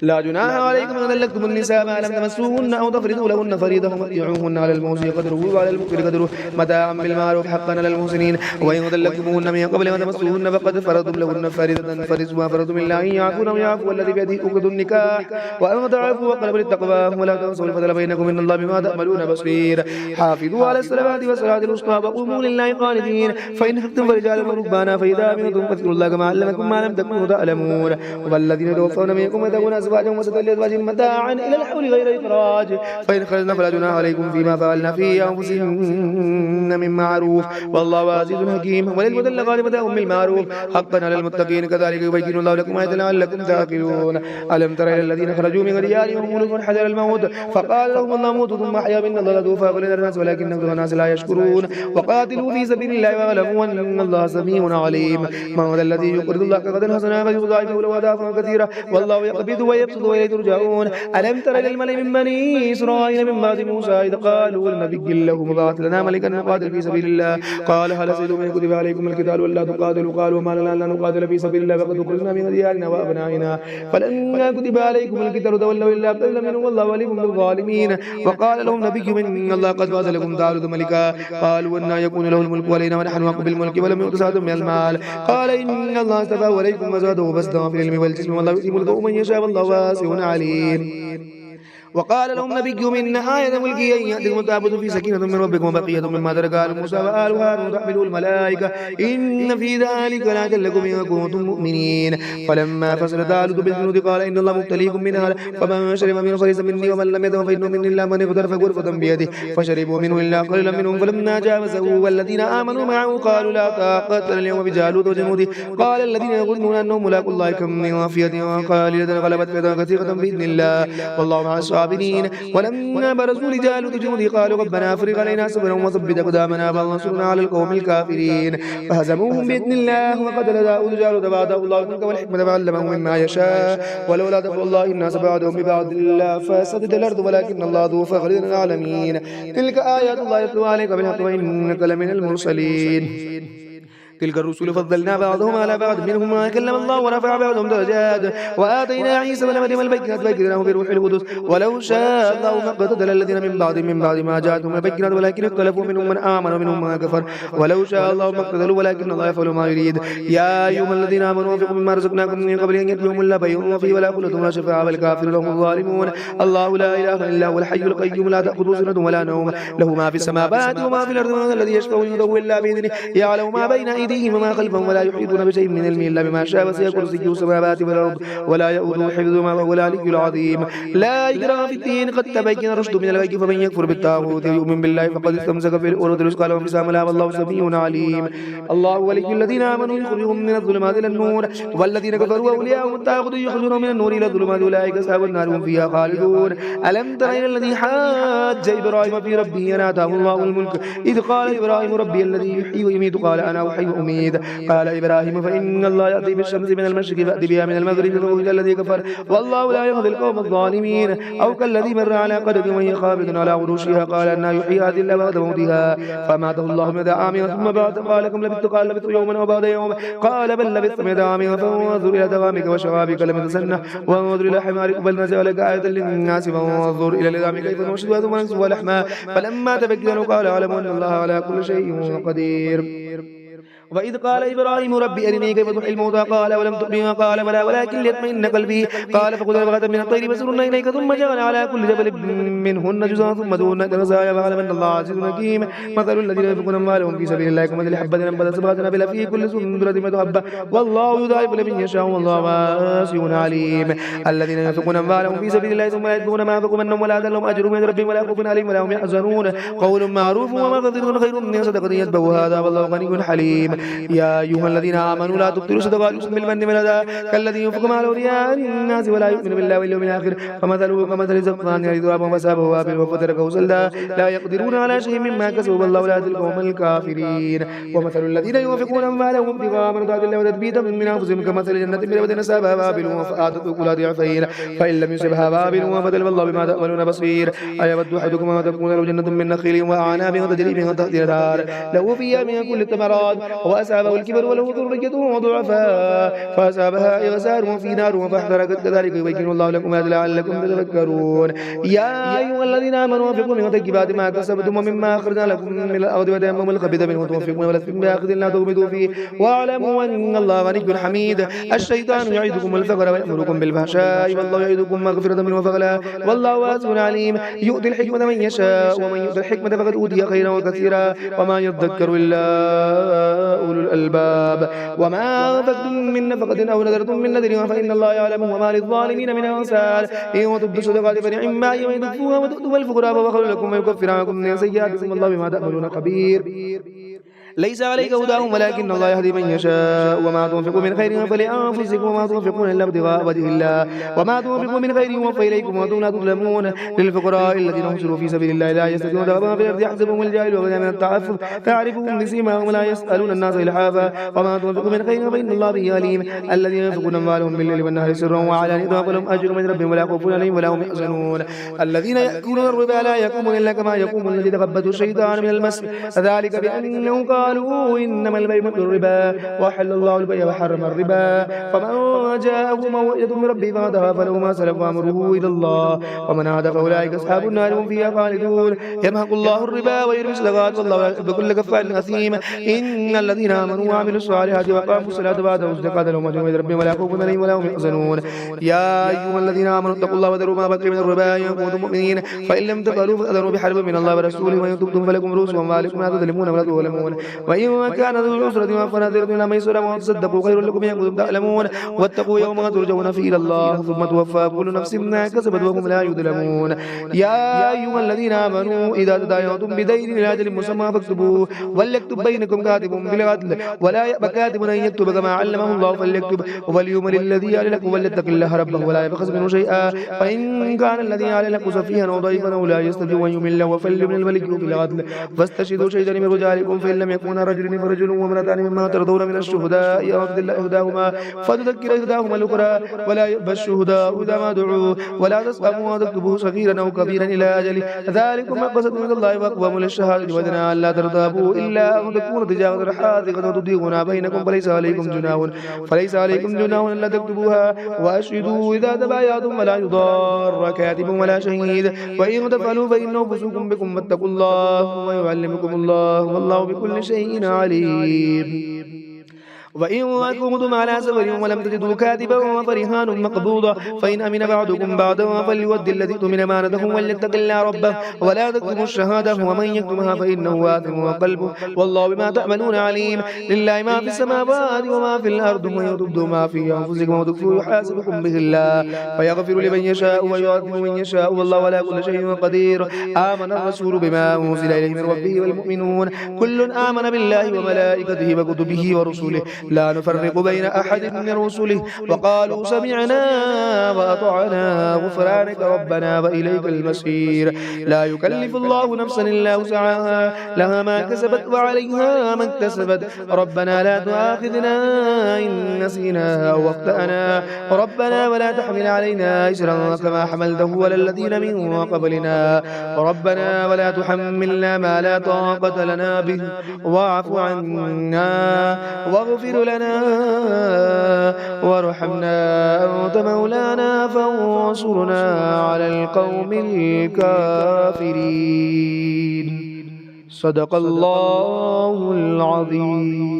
لا جناح عليكم إن طلقتم النساء ما لم تمسوهن أو تفرضوا لهن فريضة فمتعوهن على الموسع قدره وعلى المقتر قدره متاعا بالمعروف حقا على المحسنين. وإن طلقتموهن من قبل أن تمسوهن فقد فرضتم لهن فريضة فنصف ما فرضتم إلا أن يعفون أو يعفو الذي بيده عقدة النكاح وأن تعفوا أقرب للتقوى ولا تنسوا الفضل بينكم إن الله بما تعملون بصير. حافظوا على الصلوات والصلاة الوسطى وقوموا لله قانتين فإن خفتم فرجالا وركبانا فإذا أمنتم فاذكروا الله كما علمكم ما لم تكونوا تعلمون. والذين توفون منكم ويذرون أزواجهم وصية لأزواجهم متاعا إلى الحول غير إخراج فإن خرجن فلا جناح عليكم فيما فعلن في أنفسهن من معروف والله عزيز حكيم. وللمطلقات متاع بالمعروف حقا على المتقين كذلك يبين الله لكم آياته لعلكم تعقلون. ألم تر إلى الذين خرجوا من ديارهم ملوك حذر الموت فقال لهم الله موتوا ثم أحيا بنا الله لذو فضل على الناس ولكن أكثر الناس لا يشكرون. وقاتلوا في سبيل الله واعلموا أن الله سميع عليم. من هو الذي يقرض الله قرضا حسنا فيضاعفه له أضعافا كثيرة والله يقبض ويبسط وإليه ترجعون. ألم تر إلى الملأ من بني إسرائيل من بعد موسى إذ قالوا لنبي له مبعث لنا ملكا نقاتل في سبيل الله قال هل عسيتم إن كتب عليكم القتال ولا تقاتلوا قالوا وما لنا ألا نقاتل في سبيل الله فقد أخرجنا من ديارنا وأبنائنا فلما كتب عليكم القتال تولوا إلا قليلا منهم والله ولي بالظالمين. وقال لهم نبي من الله قد فاز لكم طالوت ملكا قالوا أن يكون له الملك علينا ونحن أحق بالملك ولم يؤت سعة من المال قال إن الله اصطفاه عليكم وزاده بسطة في العلم والجسم والله يؤتي ملكه من يشاء والله واسع عليم. وقال لهم نبيهم إن آية ملكي أن يأتيكم تابوت في سكينة من ربكم وبقية مما ترك آل موسى وآل هارون تحمله الملائكة إن في ذلك لآية لكم إن كنتم مؤمنين. فلما فصل طالوت بالجنود قال إن الله مبتليكم منها فمن شرب منه فليس مني ومن لم يطعمه فإنه مني إلا من اغترف غرفة بيده فشربوا منه إلا قليلا منهم فلما جاوزه والذين آمنوا معه قالوا لا طاقة لنا اليوم بجالوت وجنوده قال الذين يظنون أنهم ملاقو الله كم من فئة قليلة غلبت فئة كثيرة بإذن الله والله مع الصابرين. ولما برزوا لجالوت جنوده قالوا ربنا أفرغ علينا صبرا وثبت أقدامنا وانصرنا على القوم الكافرين فهزموهم بإذن الله وقتل داود جالوت بعده الله الملك والحكمة وعلمه مما يشاء ولولا دفع الله الناس بعضهم ببعض الله فسدت الأرض ولكن الله ذو فضل على العالمين. تلك آيات الله يتلوها عليك بالحق وإنك لمن المرسلين. تلك الرسل فضلنا بعضهم على بعض منهم ما كلم الله ورفع بعضهم درجات وآتينا عيسى ابن مريم البينات فأيدناه بروح القدس ولو شاء الله ما اقتتل الذين من بعد ما جاءتهم البينات ولكن اختلفوا منهم من آمن ومنهم من كفر ولو شاء الله ما اقتتلوا ولكن الله يفعل ما يريد يا أيها الذين آمنوا أنفقوا مما رزقناكم من قبل أن يأتيهم لا بيع فيه ولا خلة ولا شفاعة والكافرون هم الظالمون الله لا إله إلا هو الحي القيوم لا تأخذه سنة ولا نوم له ما في السماوات وما في الأرض الذي يشفع عنده إلا بإذنه يعلم ما بين أيديهم وما خلفهم ولا يحيطون بشيء من علمه إلا بما شاء وسع كرسيه السماوات والأرض ولا يؤوده حفظهما وهو العلي العظيم لا إكراه في الدين قد تبين الرشد من الغي فمن يكفر بالطاغوت ويؤمن بالله فقد استمسك بالعروة الوثقى وانفصام الله والله سميع عليم الله ولي الذين آمنوا يخرجهم من الظلمات إلى النور والذين كفروا أولياءهم الطاغوت يخرجونهم من النور إلى الظلمات أولئك أصحاب النار هم فيها خالدون ألم تر إلى الذي حاج إبراهيم في ربه أن آتاه الله الملك إذ قال إبراهيم ربي الذي يحيي ويميت قال أنا أحيي وأميت قال إبراهيم فإن الله يأتي بالشمس من المشرق فأت بها من المغرب فبهت الذي كفر والله لا يهدي القوم الظالمين أو كالذي مر على قرية وهي خافضة على عروشها قال أن يحيي هذه الله بعد موتها فماته الله مئة عام ثم بعث قال كم لبثت قال لبثت يوما أو بعد يوم قال بل لبثت مئة عام فانظر إلى دوامك وشرابك لم تسنه وانظر إلى حمارك بل نزل لك آية للناس فانظر إلى العظام كيف ننشزها ثم نكسوها لحما فلما تبين قال أعلم أن الله على كل شيء قدير وإذ قال إبراهيم ربي أرني كيف تحيي الموتى قال ولم تؤمن قال بلى ولكن ليطمئن قلبي قال فخذ أربعة من الطير فسرن إليك ثم جعل على كل جبل منهن جزءا ثم دون الغزايا فاعلم أن الله عزيز حكيم مثل الذين ينفقون أموالهم في سبيل الله كمثل حبة أنبتت سبع سنابل في كل سنبلة مئة حبة والله يضاعف لمن يشاء والله واسع عليم الذين ينفقون أموالهم في سبيل الله ثم لا يتبعون ما أنفقوا منهم ولا لهم أجر من ربهم ولا خوف عليهم ولا هم يحزنون قول معروف ومغفرة خير من صدقة يتبعها هذا والله غني حليم يا أيها الذين آمنوا لا تبطلوا صدقاتكم بالمن والأذى كالذي ينفق ماله رياء الناس ولا يؤمن بالله واليوم الآخر فمثله كمثل زقان يريد أبا فسابه وابل وفتركه سلدا لا يقدرون على شيء مما كسبوا والله لا يهدي القوم الكافرين ومثل الذين ينفقون أموالهم ابتغاء مرضات الله وتثبيتا من أنفسهم كمثل جنة بربوة نسابها وابل فآتت أكلها ضعفين فإن لم يصبها وابل وفتل والله بما تأملون بصير أيود أحدكم أن تكون له جنة من نخيل وأعناب وتجري من تحتها الأنهار له فيها من كل الثمرات وأصابه الكبر وله ذرية وضعفاء فأصابها إغسار وفي نار فاحترقت كذلك يبين الله لكم آياته لعلكم تتفكرون يا أيها الذين آمنوا أنفقوا من طيبات ما كسبتم ومما أخرجنا لكم من الأرض وتيمموا الخبيث منه تنفقون ولستم بآخذ لا تغمضوا فيه واعلموا أن الله غني حميد الشيطان يعدكم الفقر ويأمركم بالفحشاء والله يعدكم مغفرة منه وفضلا والله واسع عليم يؤتي الحكمة من يشاء ومن يؤتي الحكمة فقد أوتي خيرا كثيرا وما يذكر إلا أولو الألباب وما أنفقتم من نفقة أو نذرتم من نذر فإن الله يعلم وما للظالمين من أنصار إن تبدوا الصدقات فنعما هي وإن تخفوها وتؤتوا الفقراء فخير لكم ويكفر عنكم من سيئاتكم والله بما تعملون خبير ليس عليك هداهم ولكن الله يهدي من يشاء وما تنفقوا من خير فلأنفسكم وما تنفقون إلا ابتغاء وجه الله وما تنفقوا من خير يوفى إليكم وأنتم لا تظلمون للفقراء الذين أحصروا في سبيل الله لا يستطيعون ضربا في الأرض يحسبهم الجاهل وغنى من التعفف تعرفهم بسيماهم لا يسألون الناس إلحافا وما تنفقوا من خير فإن الله به عليم الذين ينفقون أموالهم بالليل والنهار سرا وعلانية فلهم أجر من ربهم ولا خوف عليهم ولا هم يحزنون الذين يأكلون الربا لا يقومون إلا كما يقوم الذي يتخبطه الشيطان من المس ذلك بأنهم قالوا إنما البيع مثل الربا وحل الله البيع وحرم الربا فمن جاءه موعظة من ربه فانتهى فله ما سلف وأمره إلى الله ومن عاد فأولئك أصحاب النار هم فيها خالدون يمحق الله الربا ويربي الصدقات والله يحب كل كفار أثيم إن الذين آمنوا وعملوا الصالحات وأقاموا الصلاة وآتوا الزكاة لهم أجر من ربهم ولا خوف عليهم ولا هم يحزنون يا أيها الذين آمنوا اتقوا الله وذروا ما بقي من الربا إن كنتم مؤمنين فإن لم تفعلوا فأذنوا بحرب من الله ورسوله وإن تبتم فلكم رؤوس أموالكم لا تظلمون ولا تظلمون وإن كان ذو عسرة فنظرة إلى ميسرة وتصدقوا خير لكم إن كنتم تعلمون واتقوا يوما ترجعون فيه إلى الله ثم توفى كل نفس ما كسبت وهم لا يظلمون يا أيها الذين آمنوا إذا تداينتم بدين إلى أجل مسمى فاكتبوه وليكتب بينكم كاتب بالعدل ولا يأبى كاتب أن يكتب كما علمه الله فليكتب وليمل الذي عليه الحق وليتق الله ربه ولا يبخس منه شيئا فإن كان الذي عليه الحق سفيها أو ضعيفا أو لا يستطيع أن يمل فليمل الملك بالعدل فاستشهدوا شهدين من رجالكم فإن لم يكون رجل فرجل وامرأتان مما ترضون من الشهداء أو تدل إحداهما فتذكر إحداهما الأخرى ولا يأبى الشهداء إذا ما دعوا ولا تسأموا وتكتبوا صغيرا أو كبيرا إلى أجله ذلكم مقصد من الله وأقوم للشهادة وأدنى ألا ترتابوا إلا أن تكون تجاوز حاذقة تضيقنا بينكم فليس عليكم جناح ألا تكتبوها وأشهدوا إذا تبايعتم ولا يضار كاتب ولا شهيد وإن تفعلوا فإنه فسوق بكم واتقوا الله ويعلمكم الله والله بكل شيء عليم وإن كنتم على سفر ولم تجدوا كاتبا فرهان مقبوضة فإن أمن بعضكم بعضا فليؤد الذي اؤتمن أمانته وليتق الله ربه ولا تكتموا الشهادة ومن يكتمها فإنه آثم قلبه والله بما تعملون عليم لله ما في السماوات وما في الأرض ومن تبدوا ما في أنفسكم وتخفوه يحاسبكم به الله فيغفر لمن يشاء ويعذب من يشاء والله على كل شيء قدير آمن الرسول بما أنزل إليه من ربه والمؤمنون كل آمن بالله وملائكته وكتبه ورسله لا نفرق بين أحد من رسله وقالوا سمعنا وأطعنا غفرانك ربنا وإليك المصير لا يكلف الله نفسا إلا وسعها لها ما كسبت وعليها ما اكتسبت ربنا لا تؤاخذنا إن نسينا أو أخطأنا ربنا ولا تحمل علينا إسرا كما حملته على الذين من قبلنا ربنا ولا تحملنا ما لا طاقة لنا به واعف عنا واغفر لنا وارحمنا أنت مولانا فانصرنا على القوم الكافرين صدق الله العظيم.